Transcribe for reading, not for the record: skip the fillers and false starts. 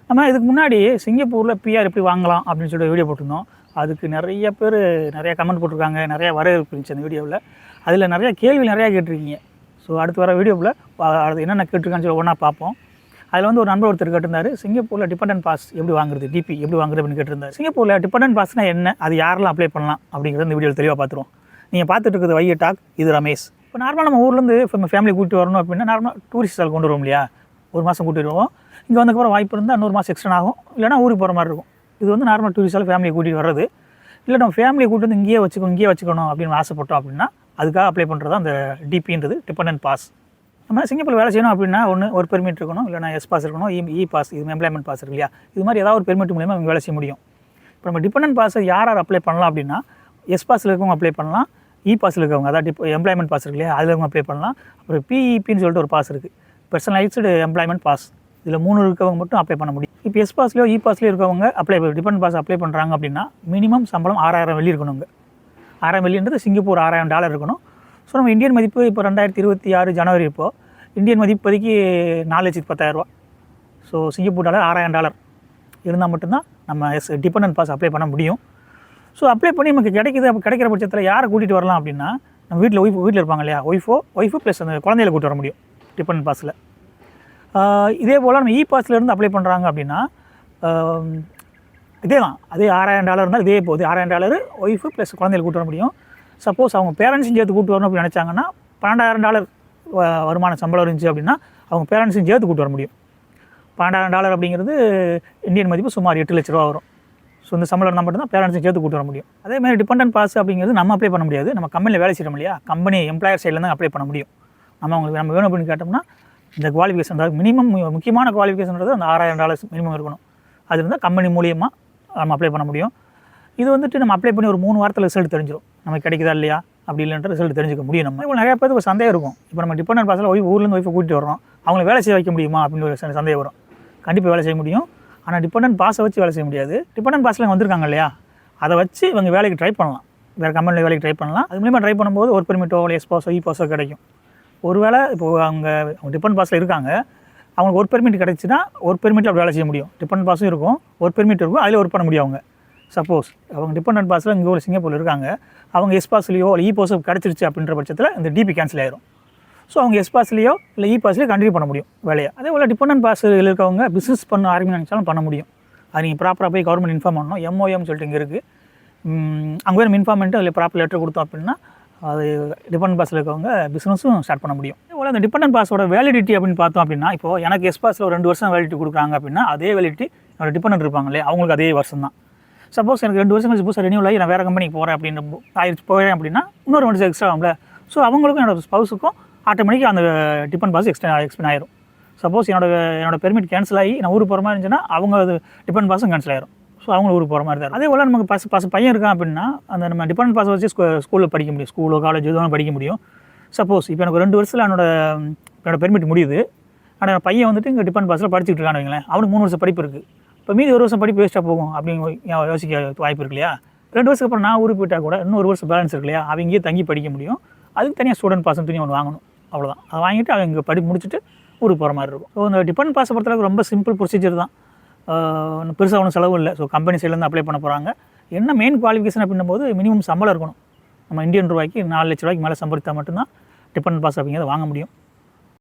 நம்ம இதுக்கு முன்னாடி சிங்கப்பூரில் பிஆர் எப்படி வாங்கலாம் அப்படின்னு சொல்லிட்டு வீடியோ போட்டிருந்தோம். அதுக்கு நிறைய பேர் நிறையா கமெண்ட் போட்டிருக்காங்க, நிறையா வரவேற்பு இருந்துச்சு அந்த வீடியோவில். அதில் நிறையா கேள்வி நிறையா கேட்டிருக்கீங்க. ஸோ அடுத்து வர வீடியோவில் அது என்னென்ன கேட்டிருக்கான்னு சொல்லி ஒவ்வொன்றா பார்ப்போம். அதில் வந்து ஒரு நண்பர் ஒருத்தர் கேட்டிருந்தார், சிங்கப்பூரில் டிபெண்டன்ட் பாஸ் எப்படி வாங்குறது, டிபி எப்படி வாங்குறது அப்படின்னு கேட்டிருந்தார். சிங்கப்பூரில் டிபெண்டன்ட் பாஸ்னால் என்ன, அது யாரெல்லாம் அப்ளை பண்ணலாம் அப்படிங்கிறத இந்த வீடியோவில் தெளிவாக பார்த்துருவோம். நீங்கள் பார்த்துட்டு இருக்கிறது வைய டாக், இது ரமேஷ். இப்போ நார்மலாக நம்ம ஊர்லேருந்து இப்போ நம்ம ஃபேமிலி கூட்டிட்டு வரணும் அப்படின்னா நார்மலாக டூரிஸ்ட் கொண்டு வருவோம் இல்லையா, ஒரு மாதம் கூட்டிட்டு வருவோம். இங்கே வந்ததுக்கப்புறம் வாய்ப்பு இருந்தால் இன்னொரு மாதம் எக்ஸ்டன் ஆகும், இல்லைனா ஊருக்கு போகிற மாதிரி இருக்கும். இது வந்து நார்மல் டூரிஸ்டால் ஃபேமிலியை கூட்டிகிட்டு வர்றது. இல்லை நம்ம ஃபேமிலியை கூட்டிட்டு வந்து இங்கேயே வச்சுக்கணும் அப்படின்னு ஆசைப்பட்டோம் அப்படின்னா அதுக்காக அப்ளை பண்ணுறது அந்த டிபின்றது டிபெண்டன்ட் பாஸ். நம்ம சிங்கப்பூரில் வேலை செய்யணும் அப்படின்னா ஒரு பெர்மிட் இருக்கணும், இல்லைனா எஸ் பாஸ் இருக்கணும், இ பாஸ், இது எம்ப்ளாய்மெண்ட் பாஸ் இருக்கு இல்லையா, இது மாதிரி ஏதாவது ஒரு பெர்மிட் மூலியமாக அவங்க வேலை செய்ய முடியும். இப்போ நம்ம டிபெண்டன்ட் பாஸை யார் அப்ளை பண்ணலாம் அப்படின்னா எஸ் பாஸில் இருக்கவங்க அப்ளை பண்ணலாம், இ பாஸில் இருக்கவங்க, அதாவது எம்ப்ளாய்மெண்ட் பாஸ் இருக்கு இல்லையா, அதில் இருக்கவங்க அப்ளை பண்ணலாம். அப்புறம் பிஇபின்னு சொல்லிட்டு ஒரு பாஸ் இருக்குது, பர்சனலைஸ்டு எம்ப்ளாய்மெண்ட் பாஸ். இதில் 3 இருக்கவங்க மட்டும் அப்ளை பண்ண முடியும். இப்போ எஸ் பாஸ்லையோ இ பாஸ்லையோ இருக்கவங்க டிபெண்டன்ட் பாஸ் அப்ளை பண்ணுறாங்க அப்படின்னா மினிமம் சம்பளம் 6000 வெள்ளி இருக்கணுங்க. 6000 வெள்ளின்றது சிங்கப்பூர் $6000 இருக்கணும். ஸோ நம்ம இந்தியன் மதிப்பு இப்போ 2026 ஜனவரி இப்போது இந்தியன் மதிப்பு இப்போதைக்கு 4,10,000 ரூபா. ஸோ சிங்கப்பூர் டாலர் $6000 இருந்தால் மட்டும்தான் நம்ம டிபெண்டன்ட் பாஸ் அப்ளை பண்ண முடியும். ஸோ அப்ளை பண்ணி நமக்கு கிடைக்கிற பட்சத்தில் யாரை கூட்டிகிட்டு வரலாம் அப்படின்னா நம்ம வீட்டில் இருப்பாங்க இல்லையா, ஒய்ஃபு ப்ளஸ் அந்த குழந்தைகளை கூப்பிட்டு வர முடியும் டிபெண்டன்ட் பாஸில். இதே போல் நம்ம இ பாஸ்லேருந்து அப்ளை பண்ணுறாங்க அப்படின்னா இதே தான், அதே $6000 இருந்தால் இதே போகுது. $6000 ஒய்ஃபு ப்ளஸ் குழந்தைகளை கூப்பிட்டு வர முடியும். சப்போஸ் அவங்க பேரண்ட்ஸும் சேர்த்து கூப்பிட்டு வரணும் அப்படின்னு நினச்சாங்கன்னா $12000 வருமான சம்பளம் இருந்துச்சு அப்படின்னா அவங்க பேரண்ட்ஸும் சேர்த்து கூப்பிட்டு வர முடியும். $12000 அப்படிங்கிறது இந்தியன் மதிப்பு சுமார் 8 லட்ச ரூபா வரும். ஸோ இந்த சம்பளம் இருந்தால் மட்டும்தான் பேரண்ட்ஸும் சேர்த்து கூப்பிட்டு வர முடியும். அதேமாதிரி டிபெண்டன்ட் பாஸ் அப்படிங்கிறது நம்ம அப்ளை பண்ண முடியாது, நம்ம கம்பெனியில் வேலை செய்யறோம் இல்லையா, கம்பெனி எம்ப்ளாயர் சைட்லேருந்து அப்ளை பண்ண முடியும். நம்ம வேணும் அப்படின்னு கேட்டோம்னா இந்த குவாலிஃபிகேஷன், அதாவது மினிமம் முக்கியமான குவாலிஃபிகேஷன்றது அந்த $6000 மினிமம் இருக்கணும். அது இருந்தால் கம்பெனி மூலியமாக நம்ம அப்ளை பண்ண முடியும். இது வந்துட்டு நம்ம அப்ளை பண்ணி ஒரு 3 வாரத்தில் ரிசல்ட் தெரிஞ்சிடும், நமக்கு கிடைக்குதா இல்லையா அப்படி இல்லைன்ற ரிசல்ட் தெரிஞ்சுக்க முடியும். நம்ம இப்போ நிறைய பேருக்கு ஒரு சந்தேகம் இருக்கும், இப்போ நம்ம டிபெண்டன்ட் பாஸில் ஊர்லேருந்து ஒய்ஃபை கூட்டிட்டு வரோம், அவங்கள வேலை செய்ய வைக்க முடியுமா அப்படின்னு ஒரு சந்தேகம் வரும். கண்டிப்பாக வேலை செய்ய முடியும், ஆனால் டிபெண்டன்ட் பாஸை வச்சு வேலை செய்ய முடியாது. டிபெண்டன்ட் பாஸில் வந்திருக்காங்க இல்லையா, அதை வச்சு இவங்க வேலைக்கு ட்ரை பண்ணலாம், வேறு கம்பெனியில் வேலைக்கு ட்ரை பண்ணலாம். அது மூலிமா ட்ரை பண்ணும்போது ஒரு பெர்மிட்டோ எஸ் பாஸோ இ பாஸோ கிடைக்கும். ஒருவேளை இப்போது அவங்க டிபெண்டன்ட் பாஸில் இருக்காங்க, அவங்களுக்கு ஒரு பெர்மிட் கிடச்சின்னா ஒரு பெர்மிட்டில் அப்படி வேலை செய்ய முடியும். டிபெண்டன்ட் பாஸும் இருக்கும், ஒரு பெர்மிட் இருக்கும், அதில் ஒர்க் பண்ண முடியும். அவங்க சப்போஸ் அவங்க டிபெண்டன்ட் பாஸில் இங்கே ஒரு சிங்கப்பூரில் இருக்காங்க, அவங்க எஸ் பாஸ்லையோ இல்லை இ பாஸோ கிடச்சிருச்சு அப்படின்ற பட்சத்தில் இந்த டிபி கேன்சல் ஆயிரும். ஸோ அவங்க எஸ் பாஸ்லையோ இல்லை இ பாஸ்லையோ கண்டினியூ பண்ண முடியும் வேலையை. அதே போல் டிபெண்டன்ட் பாஸில் இருக்கவங்க பிஸ்னஸ் பண்ண நினச்சாலும் பண்ண முடியும். அது நீங்கள் ப்ராப்பராக போய் கவர்மெண்ட் இன்ஃபார்ம் பண்ணணும். எம்ஓஎம் சொல்லிட்டு இங்கே இருக்குது, அங்கே போய் நம்ம இன்ஃபார்ம் பண்ணிட்டு அதில் ப்ராப்பர் லெட்டர் கொடுத்தோம் அப்படின்னா அது டிபெண்டன்ட் பாஸில் இருக்கவங்க பிஸ்னஸும் ஸ்டார்ட் பண்ண முடியும். அதே அந்த டிபெண்டன்ட் பாஸோட வேலிடிட்டி அப்படின்னு பார்த்தோம் அப்படின்னா இப்போது எனக்கு எஸ் பாஸில் ஒரு 2 வருஷம் வேலிடிட்டி கொடுக்குறாங்க அப்படின்னா அதே வேலிடிட்டி என்னோட டிபெண்டன்ட் இருப்பாங்களே அவங்களுக்கு அதே வருஷம் தான். சப்போஸ் எனக்கு 2 வருஷம் கழிச்சு புதுசாக ரெனியூல் ஆகி நான் வேறு கம்பெனிக்கு போகிறேன் அப்படின்னு போகிறேன் அப்படின்னா இன்னொரு 1 வருஷம் எக்ஸ்ட்ரா ஆகும்ல. ஸோ அவங்களுக்கும் என்னோட ஸ்பவுஸுக்கும் ஆட்டோமேட்டிக்காக அந்த டிபெண்ட் பாஸ் எக்ஸ்பெண்ட் ஆயிரும். சப்போஸ் என்னோட பெர்மிட் கேன்சல் ஆகி நான் ஊருக்கு போகிற மாதிரி இருந்துச்சுன்னா அவங்க அது டிபெண்ட் பாஸும் கேன்சல் ஆயிரும். ஸோ அவங்க ஊருக்கு போகிற மாதிரி தான். அதே போல் நமக்கு பையன் இருக்கான் அப்படின்னா அந்த நம்ம டிபெண்ட் பாஸ் வச்சு ஸ்கூலில் படிக்க முடியும், ஸ்கூலோ காலேஜ் எதுவும் படிக்க முடியும். சப்போஸ் இப்போ எனக்கு 2 வருஷத்தில் என்னோட பெர்மிட் முடியுது, ஆனால் பையன் வந்துட்டு இங்கே டிபெண்ட் பாஸில் படிச்சுட்டு இருக்கான்னு வைங்களேன், அவனுக்கு 3 வருஷம் படிப்பு இருக்குது. இப்போ மீதி 1 வருஷம் படிப்பு வேஸ்ட்டாக போகும் அப்படின்னு யோசிக்க வாய்ப்பு இருக்கு இல்லையா. 2 வருஷத்துக்கு அப்புறம் நான் ஊருக்கு போயிட்டால் கூட இன்னும் 1 வருஷம் பேலன்ஸ் இருக்கு இல்லையா, அவங்க இங்கேயே தங்கி படிக்க முடியும். அதுக்கு தனியாக ஸ்டூடெண்ட் பாஸ் தனியாக ஒன்று வாங்கணும், அவ்வளோதான். அதை வாங்கிட்டு அவங்க இங்கே முடிச்சுட்டு ஊருக்கு போகிற மாதிரி இருக்கும். ஸோ இந்த டிபெண்ட் பாஸை பொறுத்தளவுக்கு ரொம்ப சிம்பிள் ப்ரொசீஜர் தான், பெருசாக ஒன்றும் செலவு இல்லை. ஸோ கம்பெனி சைட்லேருந்து அப்ளை பண்ண போகிறாங்க. என்ன மெயின் குவாலிஃபிகேஷன் அப்படின்னும் போது மினிமம் சம்பளம் இருக்கணும். நம்ம இந்தியன் ரூபாய்க்கு 4 லட்ச ரூபாய்க்கு மேலே சம்பளத்தா மட்டும்தான் டிபெண்டன்ட் பாஸ் அப்படிங்கிறத வாங்க முடியும்.